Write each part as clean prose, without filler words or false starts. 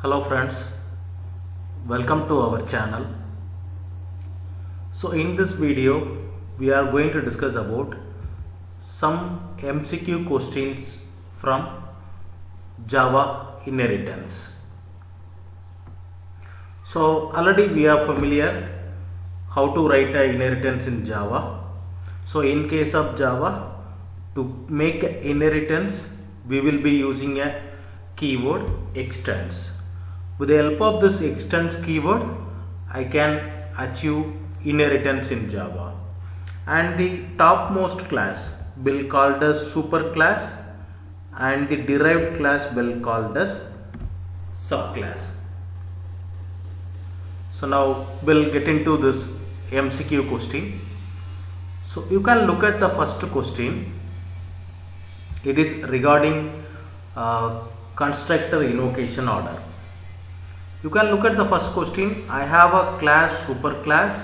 Hello friends, welcome to our channel. So in this video we are going to discuss about some MCQ questions from Java inheritance. So already we are familiar how to write a inheritance in Java. So in case of Java, to make inheritance we will be using a keyword extends. With the help of this extends keyword, I can achieve inheritance in Java. And the topmost class will called as superclass, and the derived class will called as subclass. So now we'll get into this MCQ question. So you can look at the first question. It is regarding constructor invocation order. You can look at the first question. I have a class superclass.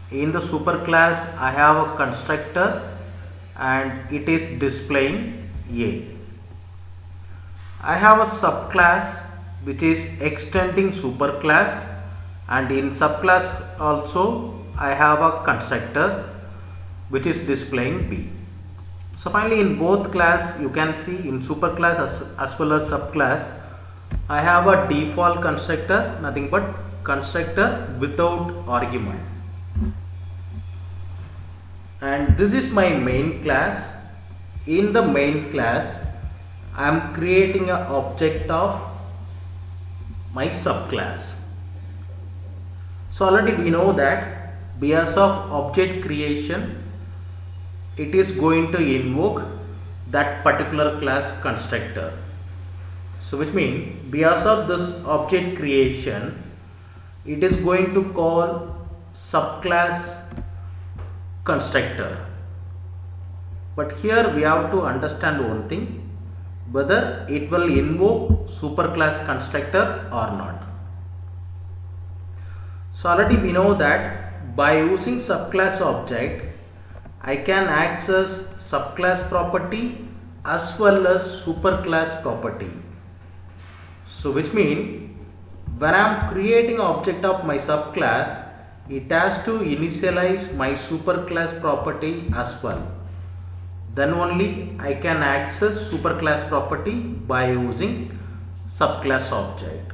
In the superclass I have a constructor and it is displaying A. I have a subclass which is extending superclass, and in subclass also I have a constructor which is displaying B. So finally in both class you can see, in superclass as well as subclass, I have a default constructor, nothing but constructor without argument. And this is my main class. In the main class I am creating an object of my subclass. So already we know that because of object creation, it is going to invoke that particular class constructor. So which means because of this object creation, it is going to call subclass constructor. But here we have to understand one thing, whether it will invoke superclass constructor or not. So already we know that by using subclass object, I can access subclass property as well as superclass property. So which means when I am creating an object of my subclass, it has to initialize my superclass property as well. Then only I can access superclass property by using subclass object.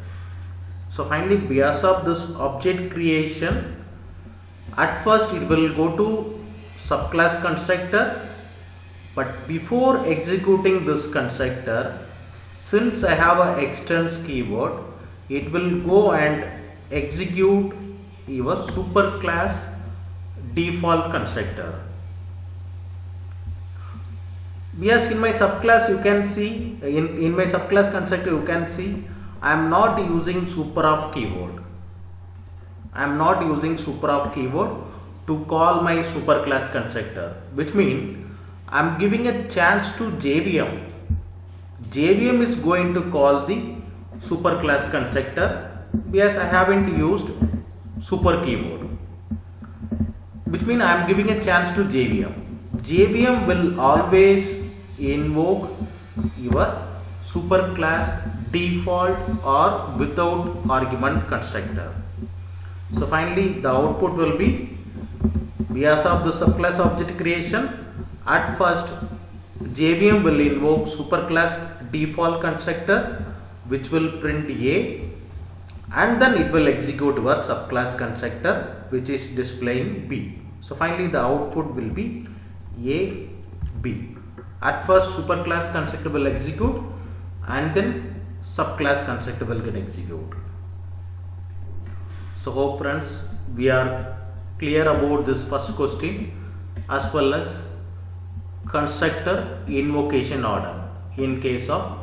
So finally, because of this object creation, at first it will go to subclass constructor, but before executing this constructor, since I have a extends keyword, it will go and execute your superclass default constructor. Because in my subclass you can see, in my subclass constructor you can see, I am not using superof keyword. I am not using superof keyword to call my superclass constructor, which means I am giving a chance to JVM. JVM is going to call the superclass constructor because I haven't used super keyword, which means I am giving a chance to JVM. JVM will always invoke your superclass default or without argument constructor. So finally the output will be, because of the subclass object creation, at first JVM will invoke superclass default constructor which will print A, and then it will execute your subclass constructor which is displaying B. So finally the output will be A, B. At first superclass constructor will execute and then subclass constructor will get executed. So hope friends we are clear about this first question as well as constructor invocation order in case of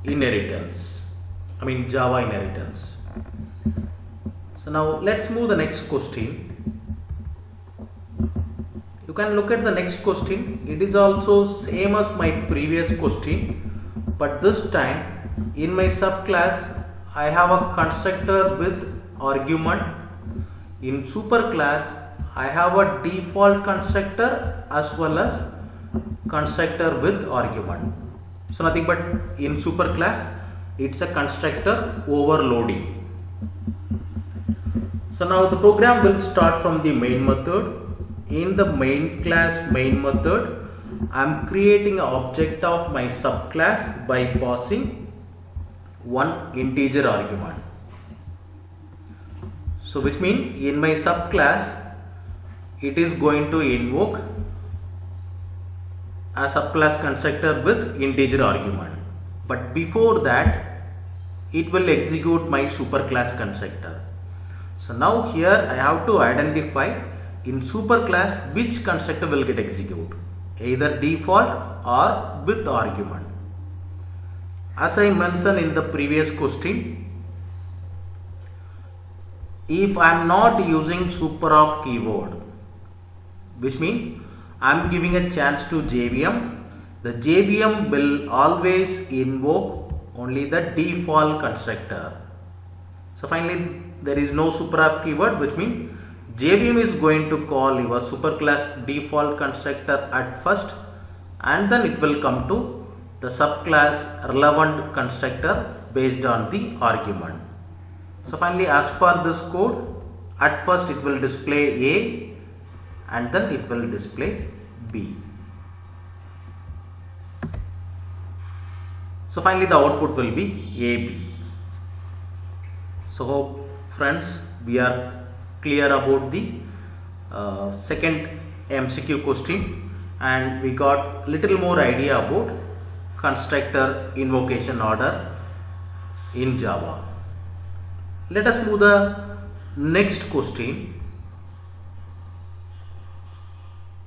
inheritance, Java inheritance. So now let's move the next question. You can look at the next question. It is also same as my previous question, but this time in my subclass I have a constructor with argument. In superclass I have a default constructor as well as constructor with argument. So nothing but in superclass it's a constructor overloading. So now the program will start from the main method. In the main class main method, I am creating an object of my subclass by passing one integer argument. So which means in my subclass it is going to invoke a subclass constructor with integer argument, but before that it will execute my superclass constructor. So now here I have to identify in superclass which constructor will get executed, either default or with argument. As I mentioned in the previous question, if I am not using super of keyword, which means I am giving a chance to JVM, the JVM will always invoke only the default constructor. So finally there is no super of keyword, which means JVM is going to call your superclass default constructor at first, and then it will come to the subclass relevant constructor based on the argument. So finally, as per this code, at first it will display A and then it will display B. So finally the output will be AB. So hope friends we are clear about the second MCQ question, and we got little more idea about constructor invocation order in Java. Let us move the next question.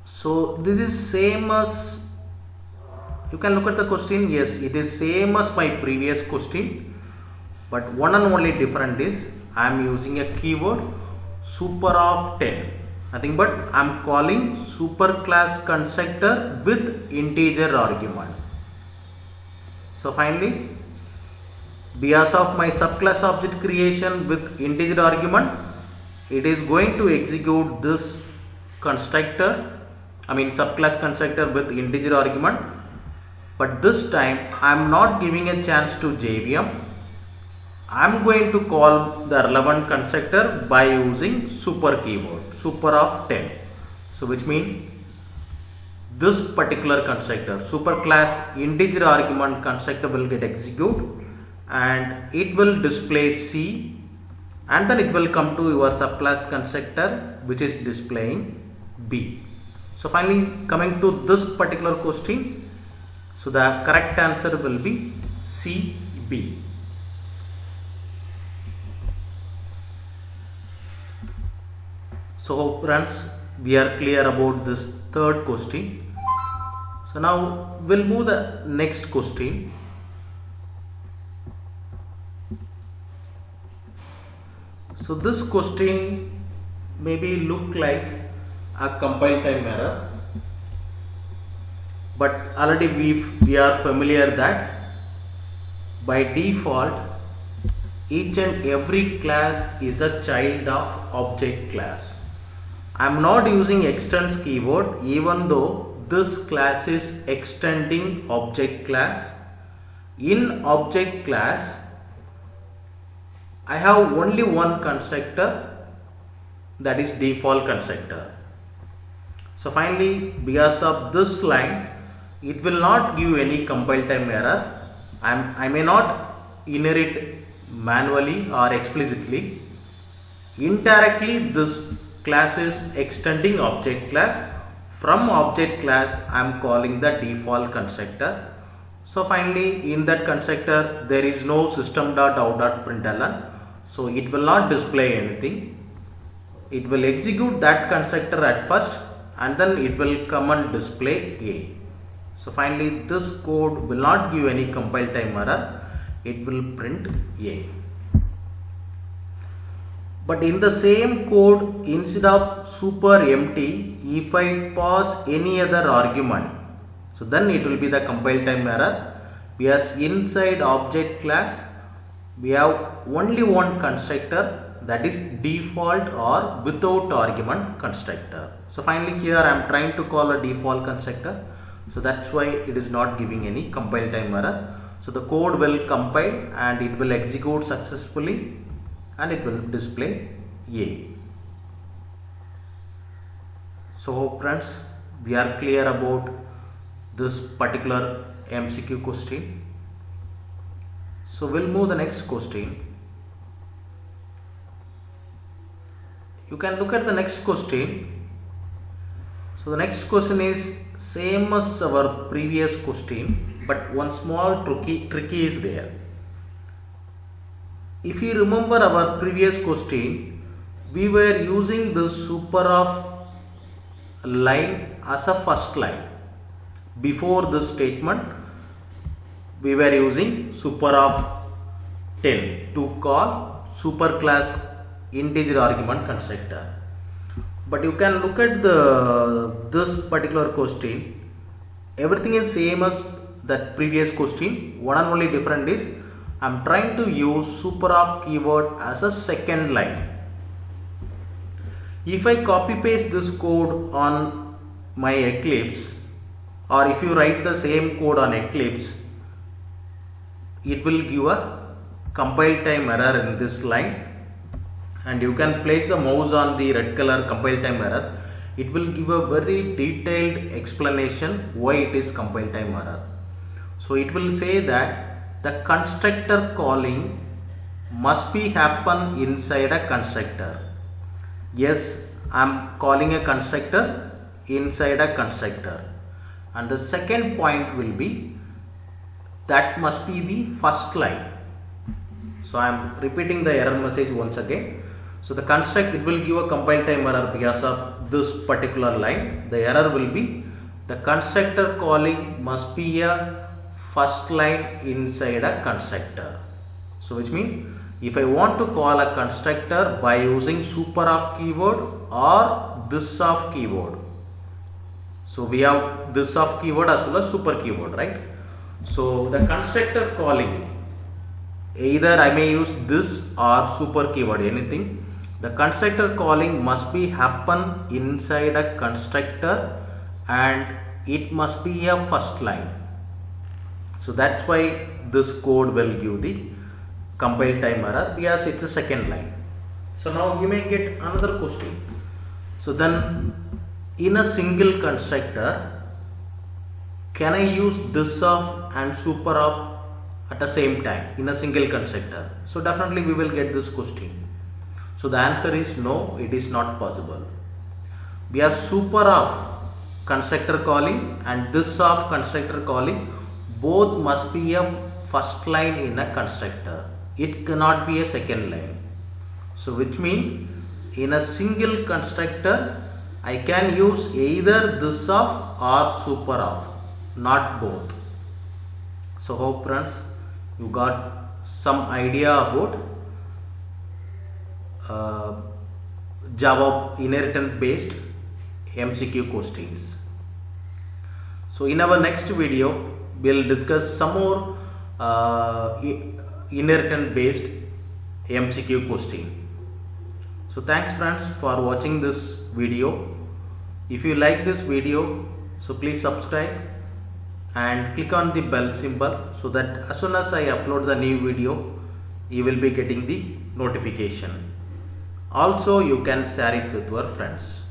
So this is same as, you can look at the question, yes it is same as my previous question, but one and only different is I am using a keyword super of 10, nothing but I am calling superclass constructor with integer argument. So finally, because of my subclass object creation with integer argument, it is going to execute this constructor, I mean subclass constructor with integer argument, but this time I am not giving a chance to JVM. I am going to call the relevant constructor by using super keyword, super of 10. So which means this particular constructor, superclass integer argument constructor, will get executed and it will display C, and then it will come to your subclass constructor which is displaying B. So finally coming to this particular question, so the correct answer will be CB. So friends we are clear about this third question. So now we'll move the next question. So this question maybe look like a compile time error, but already we are familiar that by default each and every class is a child of object class. I am not using extends keyword even though this class is extending object class. In object class I have only one constructor, that is default constructor. So finally because of this line it will not give any compile time error. I may not inherit manually or explicitly. Indirectly this class is extending object class. From object class I am calling the default constructor. So finally in that constructor there is no system.out.println, so it will not display anything. It will execute that constructor at first and then it will come and display A. So finally this code will not give any compile time error, it will print A. But in the same code, instead of super empty, if I pass any other argument, so then it will be the compile time error, because inside object class we have only one constructor, that is default or without argument constructor. So finally here I am trying to call a default constructor, so that's why it is not giving any compile time error. So the code will compile and it will execute successfully and it will display A. So hope friends we are clear about this particular MCQ question. So we'll move the next question. You can look at the next question. So the next question is same as our previous question, but one small tricky is there. If you remember our previous question, we were using this super of line as a first line. Before this statement, we were using super of 10 to call superclass integer argument constructor. But you can look at this particular question. Everything is same as that previous question. One and only different is I am trying to use super of keyword as a second line. If I copy paste this code on my Eclipse, or if you write the same code on Eclipse, it will give a compile time error in this line, and you can place the mouse on the red color compile time error. It will give a very detailed explanation why it is compile time error. So it will say that the constructor calling must be happen inside a constructor. Yes, I am calling a constructor inside a constructor. And the second point will be that must be the first line. So I am repeating the error message once again. So the construct, it will give a compile time error because of this particular line. The error will be the constructor calling must be a first line inside a constructor. So which means if I want to call a constructor by using super of keyword or this of keyword. So we have this of keyword as well as super keyword, right? So the constructor calling, either I may use this or super keyword, anything. The constructor calling must be happen inside a constructor and it must be a first line. So that's why this code will give the compile time error because it's a second line. So now you may get another question. So then in a single constructor, can I use this of and super of at the same time in a single constructor? So definitely we will get this question. So the answer is no, it is not possible. We have super of constructor calling and this of constructor calling, both must be a first line in a constructor. It cannot be a second line. So which means in a single constructor, I can use either this of or super of, not both. So hope friends you got some idea about Java inheritance based MCQ questions. So in our next video we will discuss some more inheritance based MCQ question. So thanks friends for watching this video. If you like this video, so please subscribe and click on the bell symbol so that as soon as I upload the new video, you will be getting the notification. Also, you can share it with your friends.